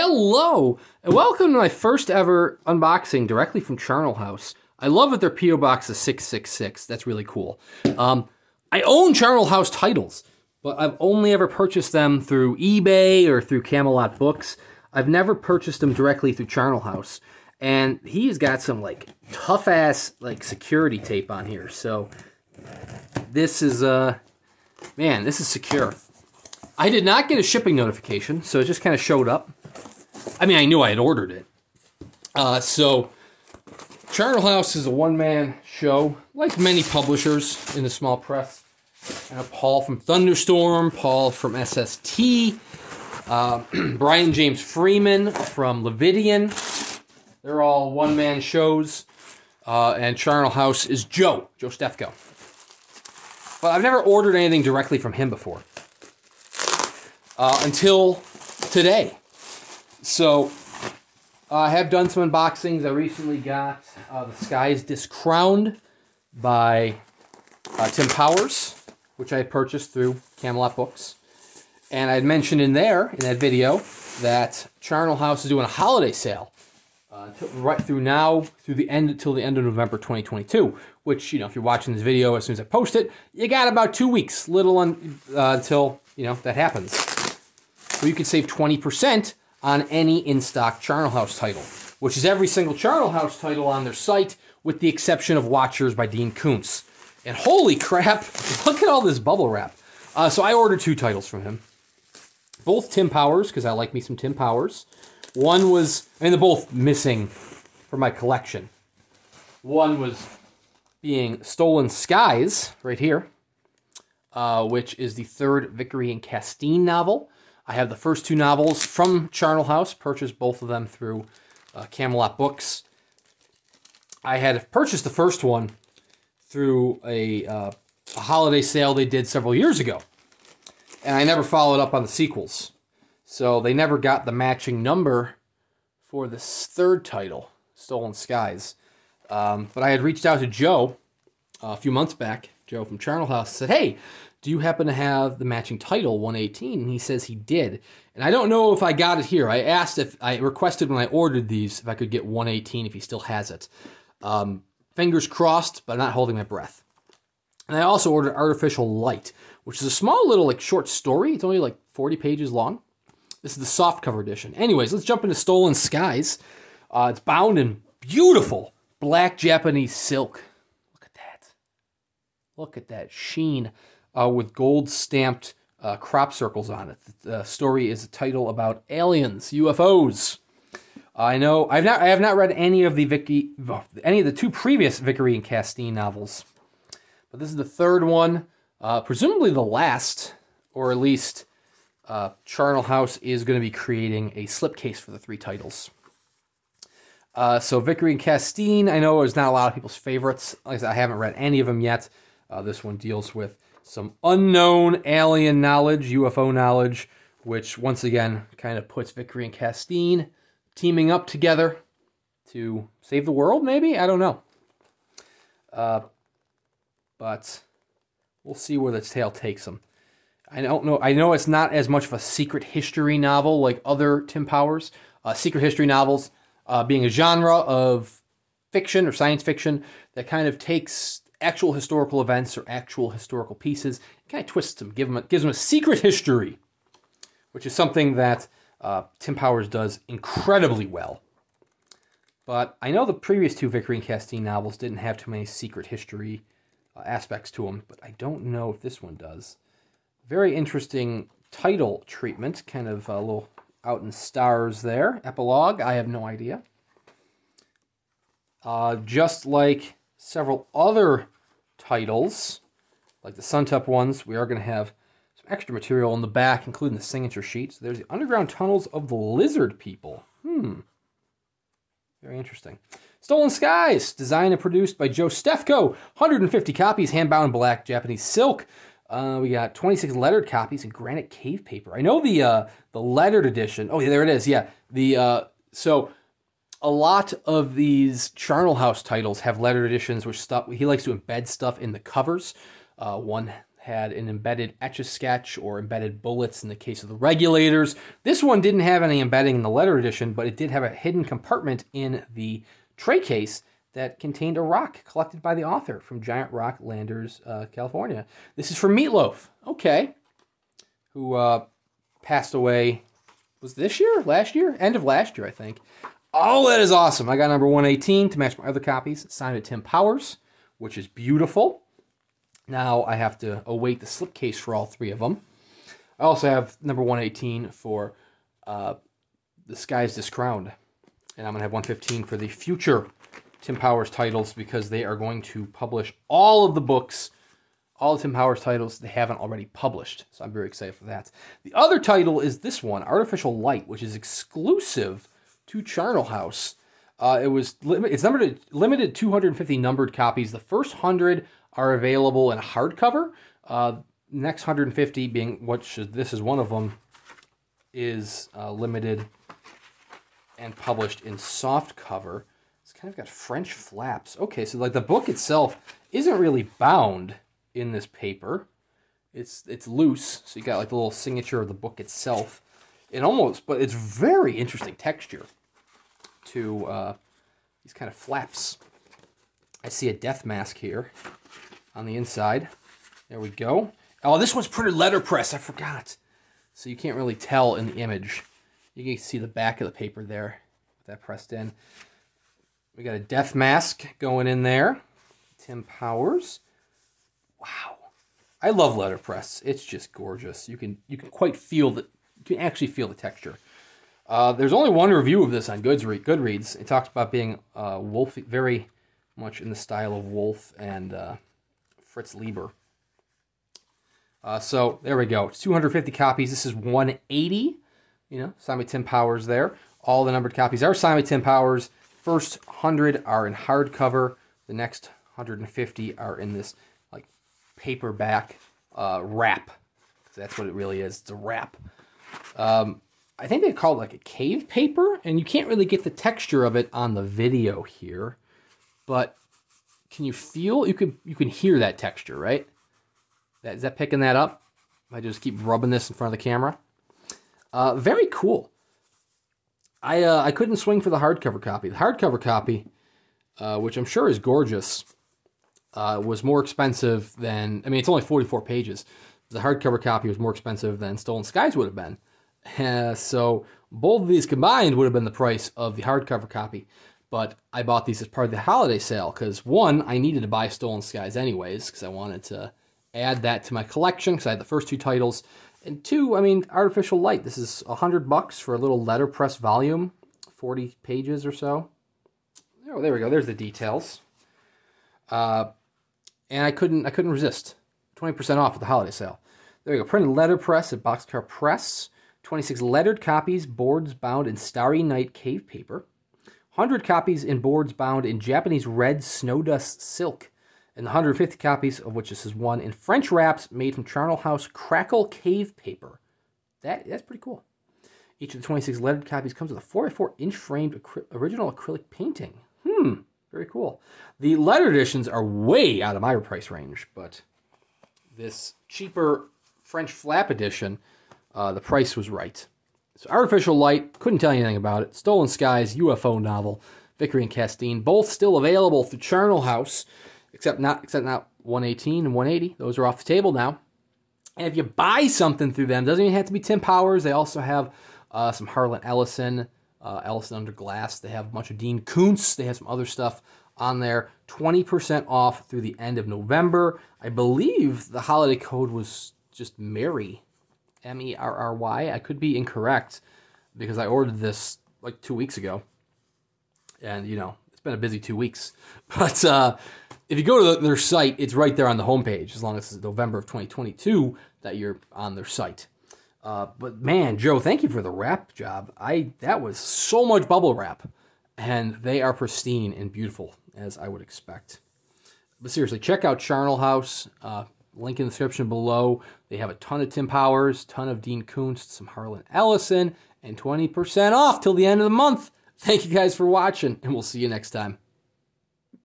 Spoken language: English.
Hello, and welcome to my first ever unboxing directly from Charnel House. I love that their P.O. Box is 666. That's really cool. I own Charnel House titles, but I've only ever purchased them through eBay or through Camelot Books. I've never purchased them directly through Charnel House. And he's got some like tough-ass like security tape on here. So this is, man, this is secure. I did not get a shipping notification, so it just kind of showed up. I mean, I knew I had ordered it. So, Charnel House is a one-man show, like many publishers in the small press. I know Paul from Thunderstorm, Paul from SST, Brian James Freeman from Levidian. They're all one-man shows. And Charnel House is Joe Stefko. But I've never ordered anything directly from him before. Until today. So, I have done some unboxings. I recently got The Skies Discrowned by Tim Powers, which I purchased through Camelot Books. And I had mentioned in that video, that Charnel House is doing a holiday sale. Right through now, till the end of November 2022. Which, you know, if you're watching this video as soon as I post it, you got about 2 weeks, until, you know, that happens. So you can save 20% on any in-stock Charnel House title, which is every single Charnel House title on their site, with the exception of Watchers by Dean Koontz. And holy crap, look at all this bubble wrap. So I ordered 2 titles from him. Both Tim Powers, because I like me some Tim Powers. One was, I mean, they're both missing from my collection. One was being Stolen Skies, right here, which is the 3rd Vickery and Castine novel. I have the first 2 novels from Charnel House, purchased both of them through Camelot Books. I had purchased the first one through a holiday sale they did several years ago. And I never followed up on the sequels. So they never got the matching number for this 3rd title, Stolen Skies. But I had reached out to Joe a few months back, Joe from Charnel House, and said, hey, do you happen to have the matching title, 118? And he says he did. And I don't know if I got it here. I requested when I ordered these if I could get 118 if he still has it. Fingers crossed, but I'm not holding my breath. And I also ordered Artificial Light, which is a small little like short story. It's only like 40 pages long. This is the softcover edition. Anyways, let's jump into Stolen Skies. It's bound in beautiful black Japanese silk. Look at that. Look at that sheen. With gold stamped crop circles on it. The story is a title about aliens, UFOs. I know I have not read any of the 2 previous Vickery and Castine novels, but this is the 3rd one, presumably the last, or at least Charnel House is going to be creating a slipcase for the 3 titles. So Vickery and Castine, I know is not a lot of people's favorites. Like I said, I haven't read any of them yet. This one deals with some unknown alien knowledge, UFO knowledge, which once again kind of puts Vickery and Castine teaming up together to save the world, maybe? I don't know. But we'll see where the tale takes them. I don't know. I know it's not as much of a secret history novel like other Tim Powers. Secret history novels being a genre of fiction or science fiction that kind of takes actual historical events or actual historical pieces, kind of twists them, gives them a secret history, which is something that Tim Powers does incredibly well. But I know the previous 2 Vickery and Castine novels didn't have too many secret history aspects to them, but I don't know if this one does. Very interesting title treatment, kind of a little out in stars there. Epilogue, I have no idea. Just like several other titles, like the Suntep ones, we are going to have some extra material in the back, including the signature sheet. So there's the Underground Tunnels of the Lizard People. Very interesting. Stolen Skies, designed and produced by Joe Stefko. 150 copies, hand-bound black Japanese silk. We got 26 lettered copies in granite cave paper. I know the lettered edition. Oh, yeah, there it is. Yeah, so a lot of these Charnel House titles have lettered editions, which he likes to embed stuff in the covers. One had an embedded Etch-a-Sketch or embedded bullets in the case of the regulators. This one didn't have any embedding in the letter edition, but it did have a hidden compartment in the tray case that contained a rock collected by the author from Giant Rock Landers, California. This is from Meatloaf, okay, who passed away, was this year? Last year? End of last year, I think. Oh, that is awesome. I got number 118 to match my other copies, signed by Tim Powers, which is beautiful. Now I have to await the slipcase for all three of them. I also have number 118 for The Skies Discrowned, and I'm going to have 115 for the future Tim Powers titles, because they are going to publish all of the books, all the Tim Powers titles they haven't already published. So I'm very excited for that. The other title is this one, Artificial Light, which is exclusive to Charnel House. It's limited 250 numbered copies. The first 100 are available in hardcover. Next 150 being, this is one of them, is limited and published in soft cover. Kind of got French flaps. Okay, so like the book itself isn't really bound in this paper. It's loose, so you got like the little signature of the book itself. But it's very interesting texture to these kind of flaps. I see a death mask here on the inside. There we go. Oh, this one's printed letterpress. I forgot. So you can't really tell in the image. You can see the back of the paper there with that pressed in. We got a death mask going in there. Tim Powers. Wow. I love letterpress. It's just gorgeous. You can quite feel you can actually feel the texture. There's only one review of this on Goodreads. It talks about being Wolf, very much in the style of Wolf and Fritz Lieber. So there we go. It's 250 copies. This is 180. Signed by Tim Powers there. All the numbered copies are signed by Tim Powers. First 100 are in hardcover. The next 150 are in this like paperback wrap. That's what it really is. It's a wrap. I think they call it like a cave paper, and you can't really get the texture of it on the video here. But can you feel? You can hear that texture, right? Is that picking that up? I just keep rubbing this in front of the camera. Very cool. I couldn't swing for the hardcover copy. The hardcover copy, which I'm sure is gorgeous, was more expensive than... I mean, it's only 44 pages. The hardcover copy was more expensive than Stolen Skies would have been. So both of these combined would have been the price of the hardcover copy. But I bought these as part of the holiday sale because, one, I needed to buy Stolen Skies anyways because I wanted to add that to my collection because I had the first two titles. And two, I mean, Artificial Light. This is $100 for a little letterpress volume, 40 pages or so. Oh, there we go. There's the details. And I couldn't resist. 20% off at the holiday sale. There we go. Printed letterpress at Boxcar Press. 26 lettered copies, boards bound in Starry Night cave paper. 100 copies in boards bound in Japanese red snowdust silk. And the 150 copies, of which this is one, in French wraps made from Charnel House Crackle Cave paper. That's pretty cool. Each of the 26 lettered copies comes with a 4x4 inch framed original acrylic painting. Very cool. The lettered editions are way out of my price range, but this cheaper French flap edition, the price was right. So Artificial Light, couldn't tell you anything about it. Stolen Skies, UFO novel, Vickery and Castine, both still available through Charnel House. Except not 118 and 180. Those are off the table now. And if you buy something through them, doesn't even have to be Tim Powers. They also have some Harlan Ellison, Ellison Under Glass. They have a bunch of Dean Koontz. They have some other stuff on there. 20% off through the end of November. I believe the holiday code was just Merry, M-E-R-R-Y. I could be incorrect because I ordered this like 2 weeks ago. And, it's been a busy 2 weeks. But if you go to their site, it's right there on the homepage, as long as it's November of 2022 that you're on their site. But man, Joe, thank you for the wrap job. That was so much bubble wrap, and they are pristine and beautiful, as I would expect. But seriously, check out Charnel House. Link in the description below. They have a ton of Tim Powers, ton of Dean Koontz, some Harlan Ellison, and 20% off till the end of the month. Thank you guys for watching, and we'll see you next time.